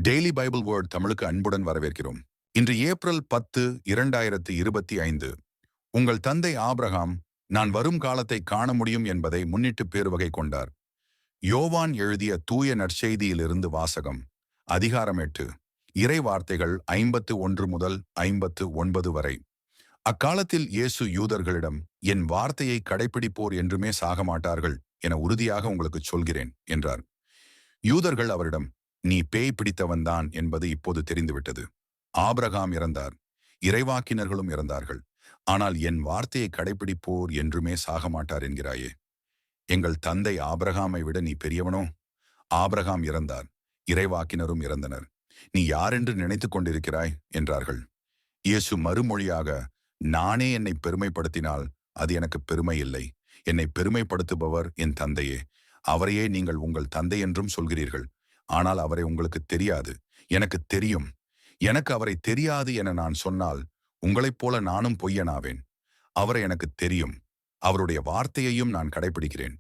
Daily Bible word தமிழுக்கு அன்புடன் வரவேற்கிறோம். இன்று ஏப்ரல் 10, 2025. உங்கள் தந்தை ஆபிரகாம் நான் வரும் காலத்தை காண முடியும் என்பதை முன்னிட்டு பேருவகை கொண்டார். யோவான் எழுதிய தூய நற்செய்தியிலிருந்து வாசகம். அதிகாரம் 8. இறை வார்த்தைகள் 51 முதல் 59 வரை. அக்காலத்தில் இயேசு யூதர்களிடம், என் வார்த்தையை கடைப்பிடிப்போர் என்றுமே சாக மாட்டார்கள் என உறுதியாக உங்களுக்கு சொல்கிறேன் என்றார். யூதர்கள் அவரிடம், நீ பேய் பிடித்தவன்தான் என்பது இப்போது தெரிந்துவிட்டது. ஆபிரகாம் இறந்தார், இறைவாக்கினர்களும் இறந்தார்கள். ஆனால் என் வார்த்தையை கடைப்பிடிப்போர் என்றுமே சாக மாட்டார் என்கிறாயே. எங்கள் தந்தை ஆபிரகாமை விட நீ பெரியவனோ? ஆபிரகாம் இறந்தார், இறைவாக்கினரும் இறந்தனர். நீ யாரென்று நினைத்துக் கொண்டிருக்கிறாய் என்றார்கள். இயேசு மறுமொழியாக, நானே என்னை பெருமைப்படுத்தினால் அது எனக்கு பெருமை இல்லை. என்னை பெருமைப்படுத்துபவர் என் தந்தையே. அவரையே நீங்கள் உங்கள் தந்தை என்றும் சொல்கிறீர்கள். ஆனால் அவரை உங்களுக்கு தெரியாது, எனக்கு தெரியும். எனக்கு அவரை தெரியாது என நான் சொன்னால் உங்களைப் போல நானும் பொய்யனாவேன். அவரை எனக்கு தெரியும், அவருடைய வார்த்தையையும் நான் கடைபிடிக்கிறேன்.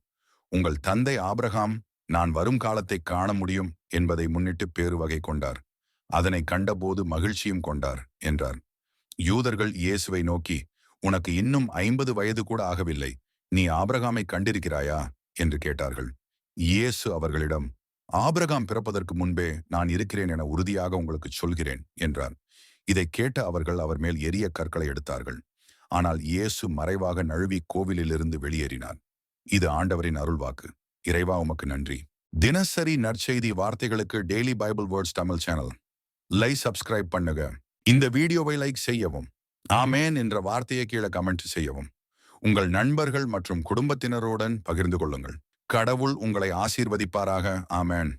உங்கள் தந்தை ஆபிரகாம் நான் வரும் காலத்தை காண முடியும் என்பதை முன்னிட்டு பேருவகை கொண்டார். அதனை கண்டபோது மகிழ்ச்சியும் கொண்டார் என்றார். யூதர்கள் இயேசுவை நோக்கி, உனக்கு இன்னும் 50 வயது கூட ஆகவில்லை, நீ ஆபிரகாமை கண்டிருக்கிறாயா என்று கேட்டார்கள். இயேசு அவர்களிடம், ஆபிரகாம் பிறப்பதற்கு முன்பே நான் இருக்கிறேன் என உறுதியாக உங்களுக்கு சொல்கிறேன் என்றார். இதை கேட்ட அவர்கள் அவர் மேல் எரிய கற்களை எடுத்தார்கள். ஆனால் இயேசு மறைவாக நழுவி கோவிலிலிருந்து வெளியேறினார். இது ஆண்டவரின் அருள்வாக்கு. இறைவா உமக்கு நன்றி. தினசரி நற்செய்தி வார்த்தைகளுக்கு daily Bible words Tamil channel subscribe பண்ணுங்க. இந்த வீடியோவை லைக் செய்யவும், ஆமேன் என்ற வார்த்தையை கீழே கமெண்ட் செய்யவும். உங்கள் நண்பர்கள் மற்றும் குடும்பத்தினருடன் பகிர்ந்து கொள்ளுங்கள். கடவுள் உங்களை ஆசீர்வதிப்பாராக. ஆமேன்.